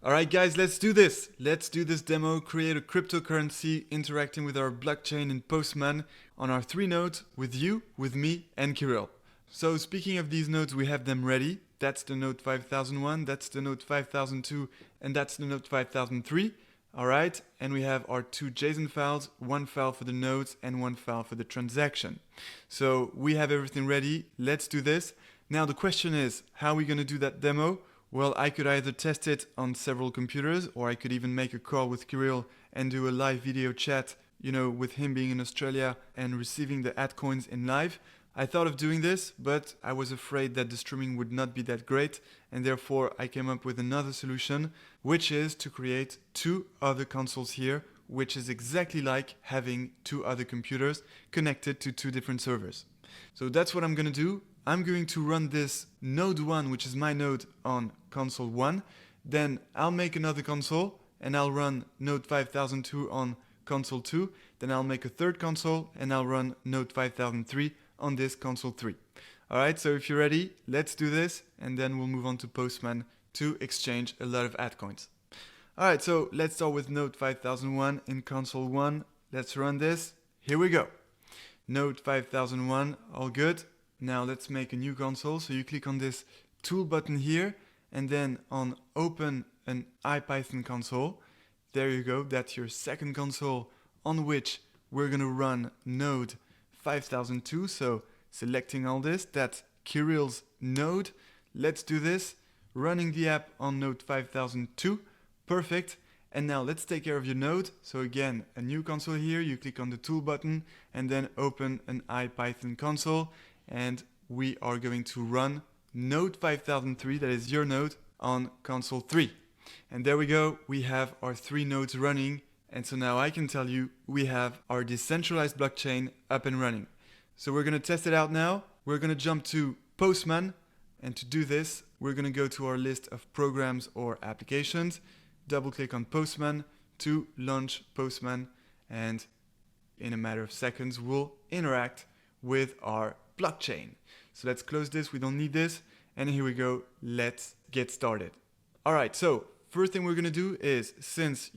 Alright guys, let's do this. Let's do this demo, create a cryptocurrency interacting with our blockchain in Postman on our 3 nodes with you, with me, and Kirill. So speaking of these nodes, we have them ready. That's the node 5001, that's the node 5002, and that's the node 5003. Alright, and we have our 2 JSON files, one file for the nodes and one file for the transaction. So we have everything ready, let's do this. Now the question is, how are we going to do that demo? Well, I could either test it on several computers, or I could even make a call with Kirill and do a live video chat, with him being in Australia and receiving the AdCoins in live. I thought of doing this, but I was afraid that the streaming would not be that great, and therefore I came up with another solution, which is to create 2 other consoles here, which is exactly like having 2 other computers connected to 2 different servers. So that's what I'm going to do. I'm going to run this node 1, which is my node, on console 1. Then I'll make another console and I'll run node 5002 on console 2. Then I'll make a third console and I'll run node 5003 on this console 3. Alright, so if you're ready, let's do this, and then we'll move on to Postman to exchange a lot of AdCoins. Alright, so let's start with node 5001 in console 1. Let's run this. Here we go. Node 5001, all good. Now let's make a new console. So you click on this tool button here and then on open an IPython console. There you go, that's your second console on which we're going to run node 5002. So selecting all this, that's Kirill's node. Let's do this, running the app on node 5002. Perfect. And now let's take care of your node. So again, a new console here, you click on the tool button and then open an IPython console. And we are going to run node 5003, that is your node, on console 3. And there we go, we have our 3 nodes running. And so now I can tell you we have our decentralized blockchain up and running. So we're going to test it out now. We're going to jump to Postman. And to do this, we're going to go to our list of programs or applications, double click on Postman to launch Postman. And in a matter of seconds, we'll interact with our blockchain. So let's close this, we don't need this, and here we go, let's get started. Alright, so first thing we're gonna do is, since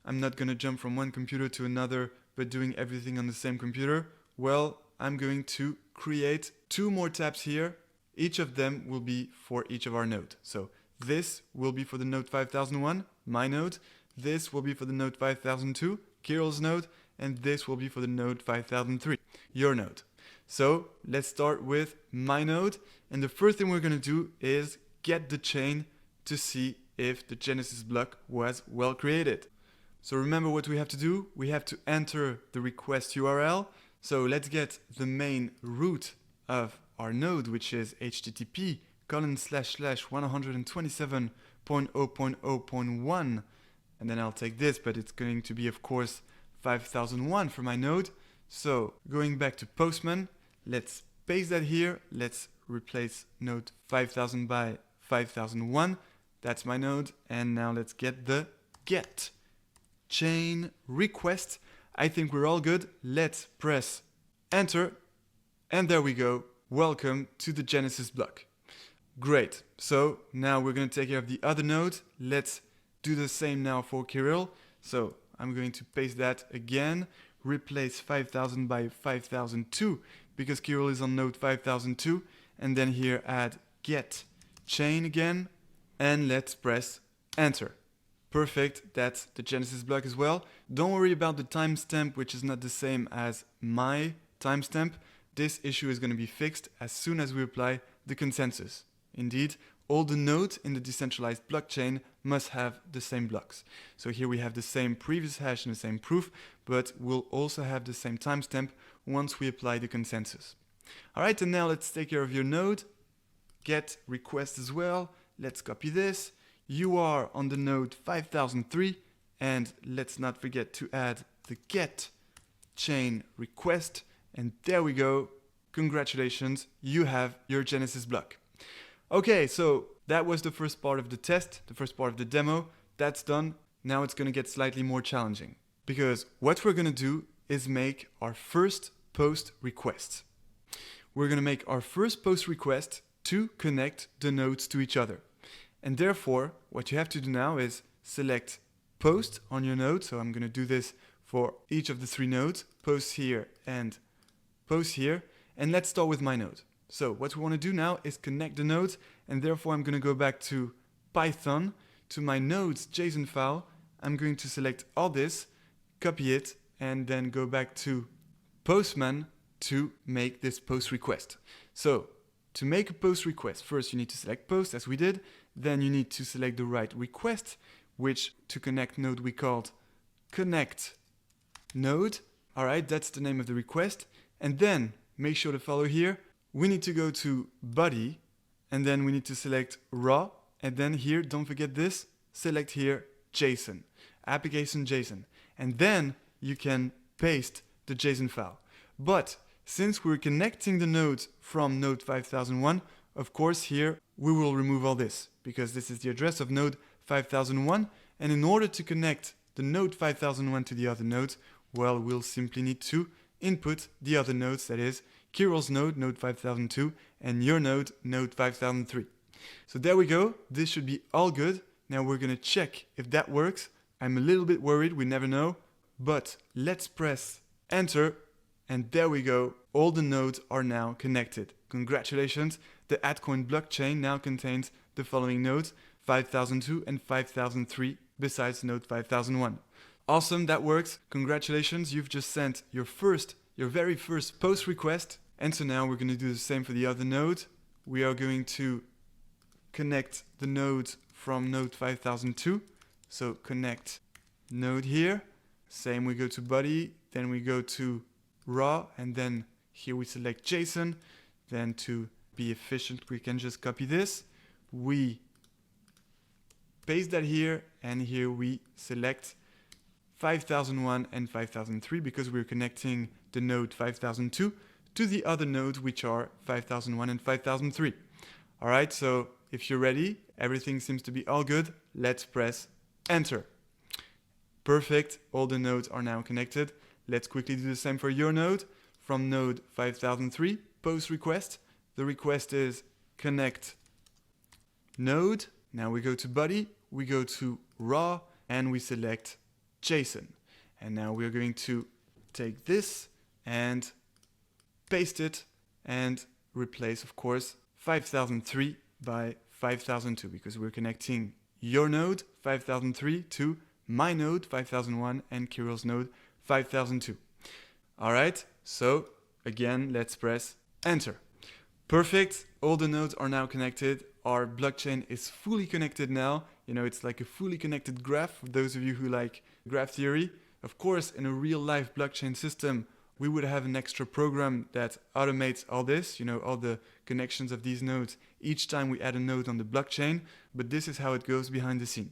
I'm not gonna jump from one computer to another but doing everything on the same computer, well, I'm going to create 2 more tabs here. Each of them will be for each of our nodes. So this will be for the node 5001, my node, this will be for the node 5002, Kirill's node, and this will be for the node 5003, your node. So let's start with my node, and the first thing we're going to do is get the chain to see if the Genesis block was well created. So remember what we have to do, we have to enter the request URL. So let's get the main root of our node, which is http://127.0.0.1, and then I'll take this, but it's going to be of course 5001 for my node. So going back to Postman, let's paste that here. Let's replace node 5000 by 5001. That's my node. And now let's get the get chain request. I think we're all good. Let's press enter. And there we go. Welcome to the Genesis block. Great. So now we're going to take care of the other node. Let's do the same now for Kirill. So I'm going to paste that again. Replace 5000 by 5002 because Kirill is on node 5002, and then here add get chain again, and let's press enter. Perfect, that's the Genesis block as well. Don't worry about the timestamp, which is not the same as my timestamp. This issue is going to be fixed as soon as we apply the consensus. Indeed, all the nodes in the decentralized blockchain must have the same blocks. So here we have the same previous hash and the same proof, but we'll also have the same timestamp once we apply the consensus. Alright, and now let's take care of your node. Get request as well. Let's copy this. You are on the node 5003, and let's not forget to add the get chain request. And there we go. Congratulations, you have your Genesis block. Okay, so that was the first part of the test, the first part of the demo. That's done. Now it's going to get slightly more challenging, because what we're going to do is make our first post request. We're going to make our first post request to connect the nodes to each other. And therefore, what you have to do now is select post on your node. So I'm going to do this for each of the 3 nodes, post here and post here. And let's start with my node. So what we want to do now is connect the nodes, and therefore I'm going to go back to Python, to my nodes JSON file. I'm going to select all this, copy it, and then go back to Postman to make this post request. So to make a post request, first you need to select post as we did, then you need to select the right request, which to connect node we called connect node. All right, that's the name of the request. And then make sure to follow here. We need to go to body, and then we need to select raw, and then here, don't forget this, select here JSON, application JSON, and then you can paste the JSON file. But since we're connecting the nodes from node 5001, of course here we will remove all this, because this is the address of node 5001, and in order to connect the node 5001 to the other nodes, well, we'll simply need to input the other nodes, that is Kirill's node, node 5002, and your node, node 5003. So there we go, this should be all good. Now we're gonna check if that works. I'm a little bit worried, we never know, but let's press enter, and there we go, all the nodes are now connected. Congratulations, the Atcoin blockchain now contains the following nodes, 5002 and 5003, besides node 5001. Awesome, that works. Congratulations, you've just sent your very first post request. And so now we're going to do the same for the other node. We are going to connect the nodes from node 5002. So connect node here. Same, we go to body, then we go to raw, and then here we select JSON. Then to be efficient, we can just copy this. We paste that here, and here we select 5001 and 5003 because we're connecting the node 5002 to the other nodes, which are 5001 and 5003. All right, so if you're ready, everything seems to be all good. Let's press enter. Perfect, all the nodes are now connected. Let's quickly do the same for your node. From node 5003, post request. The request is connect node. Now we go to body, we go to raw, and we select JSON. And now we're going to take this and paste it and replace, of course, 5003 by 5002 because we're connecting your node 5003 to my node 5001 and Kirill's node 5002. All right, so again, let's press enter. Perfect, all the nodes are now connected. Our blockchain is fully connected now. You know, it's like a fully connected graph for those of you who like graph theory. Of course, in a real life blockchain system, we would have an extra program that automates all this, you know, all the connections of these nodes each time we add a node on the blockchain, but this is how it goes behind the scene.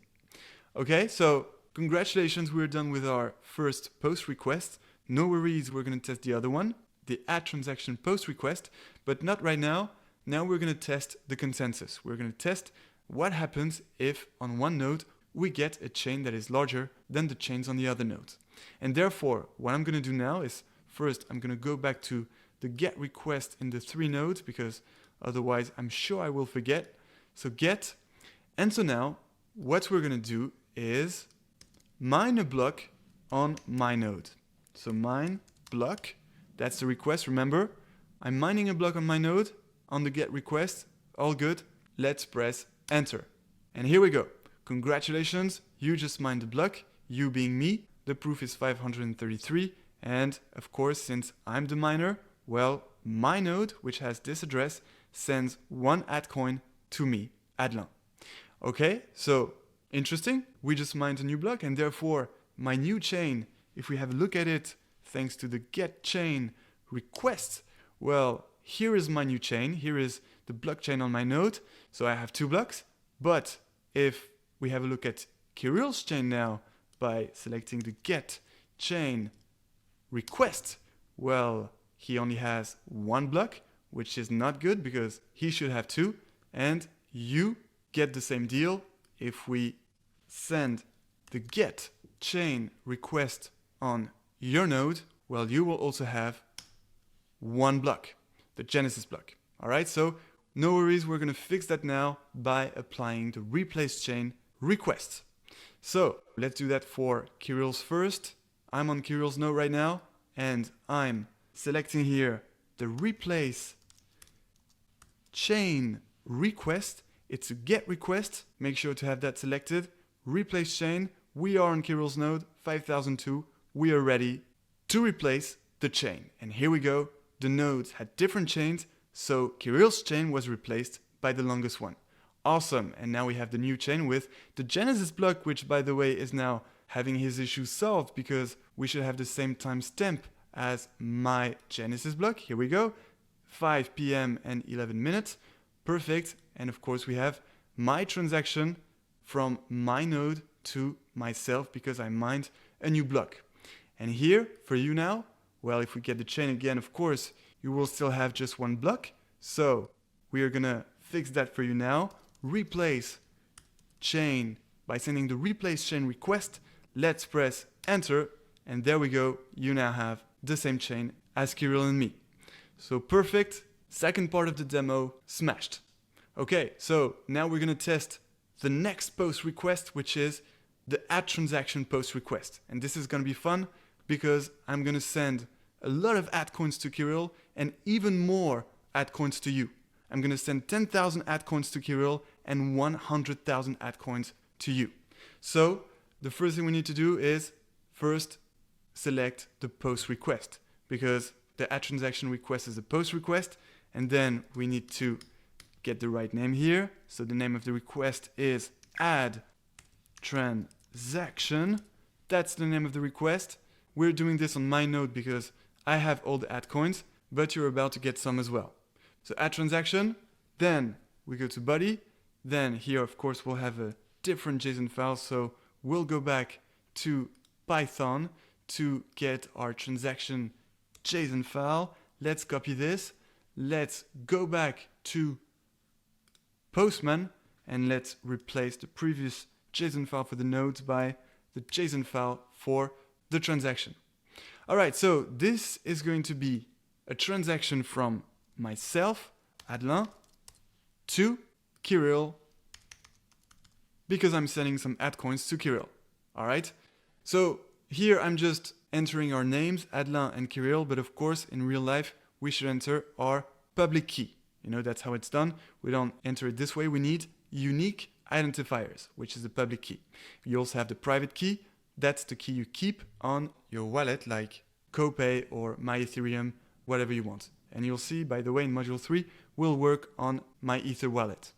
Okay, so congratulations, we're done with our first post request. No worries, we're going to test the other one, the add transaction post request, but not right now. Now we're going to test the consensus. We're going to test what happens if on one node we get a chain that is larger than the chains on the other nodes. And therefore, what I'm going to do now is first I'm going to go back to the get request in the 3 nodes because otherwise I'm sure I will forget. So get, and so now what we're going to do is mine a block on my node. So mine block, that's the request, remember? I'm mining a block on my node. On the get request, all good. Let's press enter. And here we go. Congratulations, you just mined the block, you being me. The proof is 533. And of course, since I'm the miner, well, my node, which has this address, sends 1 Atcoin to me, Adlin. Okay, so interesting. We just mined a new block, and therefore my new chain, if we have a look at it, thanks to the get chain request, well, here is my new chain. Here is the blockchain on my node. So I have 2 blocks. But if we have a look at Kirill's chain now by selecting the get chain request, well, he only has 1 block, which is not good because he should have 2. And you get the same deal. If we send the get chain request on your node, well, you will also have 1 block. The Genesis block. All right, so no worries, we're going to fix that now by applying the replace chain request. So let's do that for Kirill's first. I'm on Kirill's node right now, and I'm selecting here the replace chain request. It's a GET request. Make sure to have that selected. Replace chain. We are on Kirill's node 5002. We are ready to replace the chain. And here we go. The nodes had different chains, so Kirill's chain was replaced by the longest one. Awesome. And now we have the new chain with the Genesis block, which by the way is now having his issue solved because we should have the same timestamp as my Genesis block. Here we go. 5 p.m. and 11 minutes. Perfect. And of course we have my transaction from my node to myself because I mined a new block. And here for you now, well, if we get the chain again, of course, you will still have just one block. So we are gonna fix that for you now. Replace chain by sending the replace chain request. Let's press enter. And there we go. You now have the same chain as Kirill and me. So perfect. Second part of the demo smashed. Okay, so now we're gonna test the next post request, which is the add transaction post request. And this is gonna be fun because I'm gonna send a lot of add coins to Kirill and even more add coins to you. I'm gonna send 10,000 add coins to Kirill and 100,000 add coins to you. So the first thing we need to do is first select the post request because the add transaction request is a post request, and then we need to get the right name here. So the name of the request is add transaction. That's the name of the request. We're doing this on my node because I have all the add coins, but you're about to get some as well. So add transaction, then we go to body, then here of course we'll have a different JSON file, so we'll go back to Python to get our transaction JSON file. Let's copy this, let's go back to Postman, and let's replace the previous JSON file for the nodes by the JSON file for the transaction. Alright, so this is going to be a transaction from myself, Adelin, to Kirill, because I'm sending some add coins to Kirill. Alright, so here I'm just entering our names, Adelin and Kirill, but of course in real life we should enter our public key. You know, that's how it's done. We don't enter it this way. We need unique identifiers, which is the public key. You also have the private key. That's the key you keep on your wallet, like Copay or MyEthereum, whatever you want. And you'll see, by the way, in module 3, we'll work on MyEther wallet.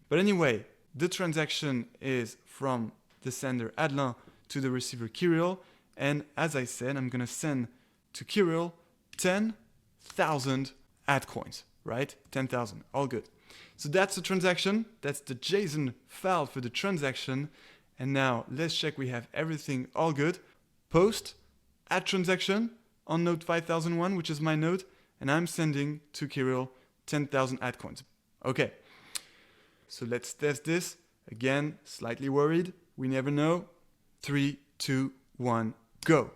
But anyway, the transaction is from the sender Adelin to the receiver Kirill. And as I said, I'm going to send to Kirill 10,000 add coins, right? 10,000, all good. So that's the transaction. That's the JSON file for the transaction. And now let's check we have everything all good. Post, add transaction on node 5001, which is my node. And I'm sending to Kirill 10,000 add coins. Okay, so let's test this. Again, slightly worried. We never know. 3, 2, 1, go.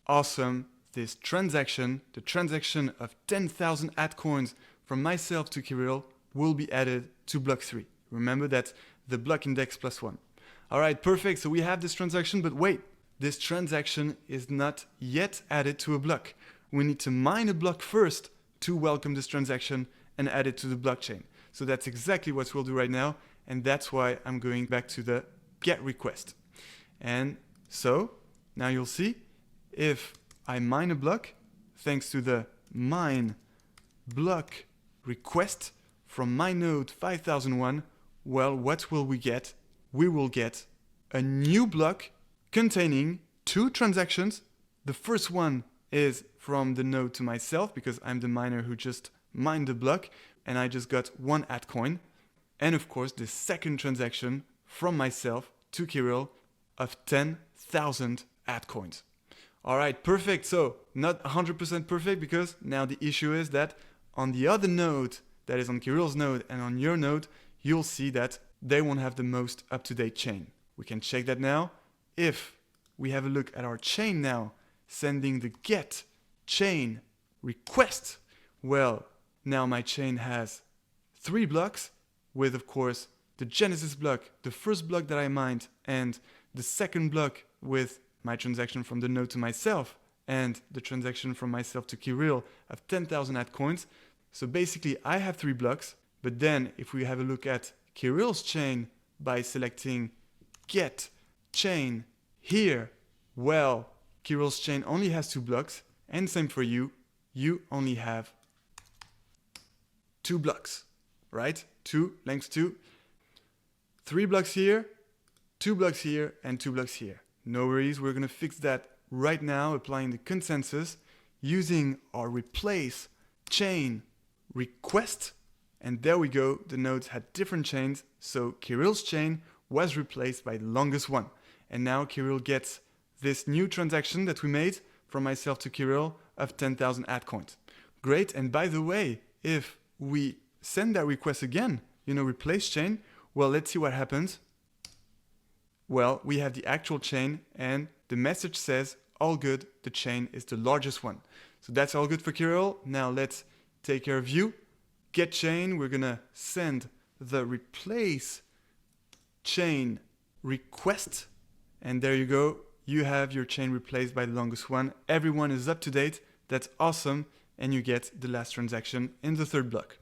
Awesome. This transaction, the transaction of 10,000 add coins from myself to Kirill, will be added to block 3. Remember that's the block index +1. All right, perfect. So we have this transaction, but wait, this transaction is not yet added to a block. We need to mine a block first to welcome this transaction and add it to the blockchain. So that's exactly what we'll do right now. And that's why I'm going back to the GET request. And so now you'll see if I mine a block, thanks to the mine block request from my node 5001, well, what will we get? We will get a new block containing 2 transactions. The first one is from the node to myself because I'm the miner who just mined the block and I just got 1 add coin. And of course, the second transaction from myself to Kirill of 10,000 add coins. All right, perfect. So not 100% perfect because now the issue is that on the other node, that is on Kirill's node and on your node, you'll see that they won't have the most up-to-date chain. We can check that now. If we have a look at our chain now, sending the get chain request, well, now my chain has 3 blocks with, of course, the genesis block, the first block that I mined, and the second block with my transaction from the node to myself, and the transaction from myself to Kirill of 10,000 ATCoins. So basically I have 3 blocks, but then if we have a look at Kirill's chain by selecting get chain here, well, Kirill's chain only has 2 blocks, and same for you, you only have 2 blocks, right? 2, length 2, 3 blocks here, 2 blocks here, and 2 blocks here. No worries, we're gonna fix that right now, applying the consensus using our replace chain request. And there we go, the nodes had different chains, so Kirill's chain was replaced by the longest one. And now Kirill gets this new transaction that we made from myself to Kirill of 10,000 ATCoins. Great, and by the way, if we send that request again, replace chain, well, let's see what happens. Well, we have the actual chain and the message says, all good, the chain is the largest one. So that's all good for Kirill. Now let's take care of you. Get chain, we're gonna send the replace chain request. And there you go. You have your chain replaced by the longest one. Everyone is up to date. That's awesome. And you get the last transaction in the third block.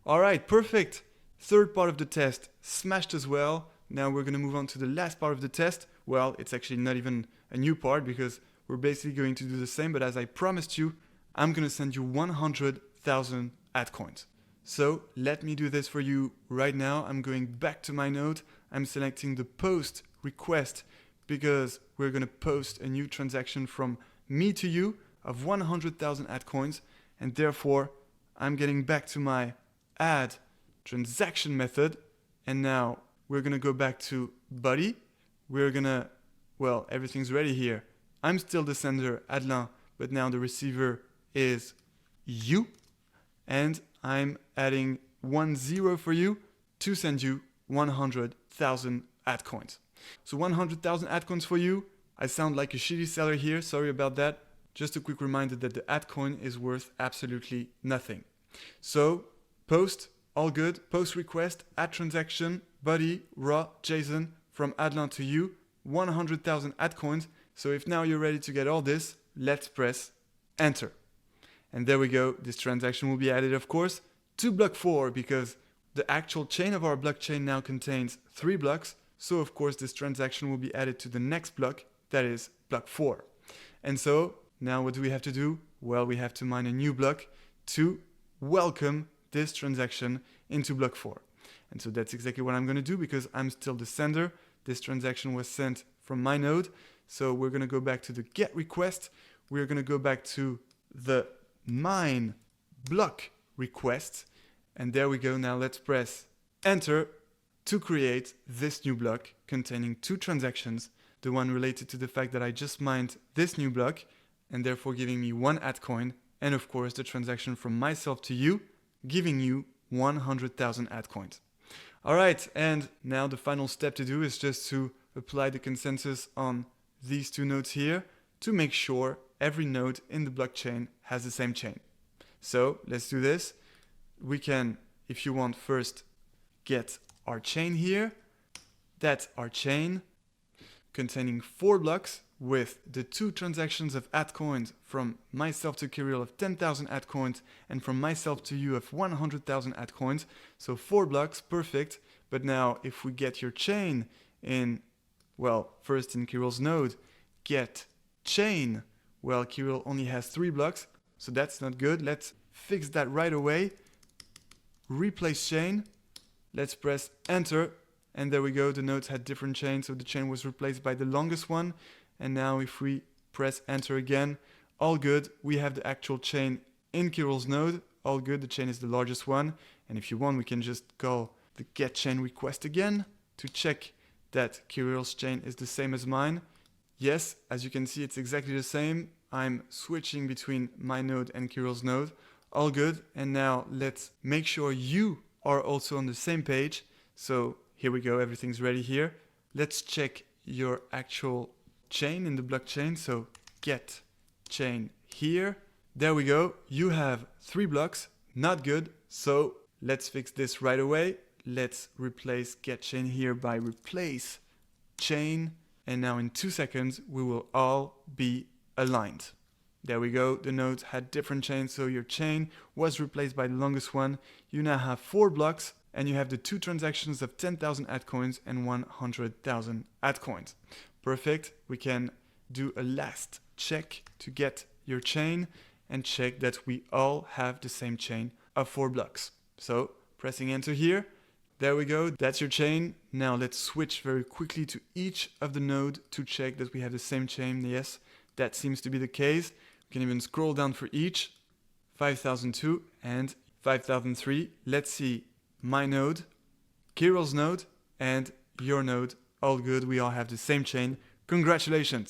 All right, perfect. Third part of the test smashed as well. Now we're gonna move on to the last part of the test. Well, it's actually not even a new part because we're basically going to do the same, but as I promised you, I'm gonna send you 100,000 ATCoins. So let me do this for you right now. I'm going back to my node. I'm selecting the post request because we're gonna post a new transaction from me to you of 100,000 ATCoins, and therefore I'm getting back to my add transaction method, and now we're gonna go back to buddy. We're gonna, well, everything's ready here. I'm still the sender, Adelin, but now the receiver is you, and I'm adding 10 for you to send you 100,000 ATCoins. So 100,000 ATCoins for you. I sound like a shitty seller here, sorry about that. Just a quick reminder that the ATCoin is worth absolutely nothing. So post, all good, post request, add transaction, buddy, raw, JSON, from Adelin to you, 100,000 ATCoins. So if now you're ready to get all this, let's press enter. And there we go, this transaction will be added, of course, to block 4 because the actual chain of our blockchain now contains 3 blocks. So of course this transaction will be added to the next block, that is block 4. And so now what do we have to do? Well, we have to mine a new block to welcome this transaction into block 4. And so that's exactly what I'm going to do because I'm still the sender. This transaction was sent from my node. So we're going to go back to the get request. We're going to go back to the mine block request. And there we go. Now let's press enter to create this new block containing 2 transactions. The one related to the fact that I just mined this new block and therefore giving me 1 ATCoin. And of course the transaction from myself to you, giving you 100,000 ATCoins. All right, and now the final step to do is just to apply the consensus on these 2 nodes here to make sure every node in the blockchain has the same chain. So let's do this. We can, if you want, first get our chain here. That's our chain containing 4 blocks with the 2 transactions of ATCoins from myself to Kirill of 10,000 ATCoins and from myself to you of 100,000 ATCoins. So 4 blocks, perfect. But now if we get your chain in, well, first in Kirill's node, get chain. Well, Kirill only has 3 blocks, so that's not good. Let's fix that right away. Replace chain. Let's press enter. And there we go, the nodes had different chains, so the chain was replaced by the longest one. And now if we press enter again, all good. We have the actual chain in Kirill's node. All good, the chain is the largest one. And if you want, we can just call the get chain request again to check that Kirill's chain is the same as mine. Yes, as you can see, it's exactly the same. I'm switching between my node and Kirill's node. All good. And now let's make sure you are also on the same page. So here we go, everything's ready here. Let's check your actual chain in the blockchain. So get chain here. There we go. You have 3 blocks, not good. So let's fix this right away. let's replace get chain here by replace chain. And now in 2 seconds, we will all be aligned. There we go. The nodes had different chains, so your chain was replaced by the longest one. You now have 4 blocks, and you have the 2 transactions of 10,000 ATTcoins and 100,000 ATTcoins. Perfect. We can do a last check to get your chain and check that we all have the same chain of 4 blocks. So pressing enter here. There we go. That's your chain. Now let's switch very quickly to each of the node to check that we have the same chain. Yes, that seems to be the case. We can even scroll down for each. 5002 and 5003. Let's see my node, Kirill's node, and your node. All good. We all have the same chain. Congratulations.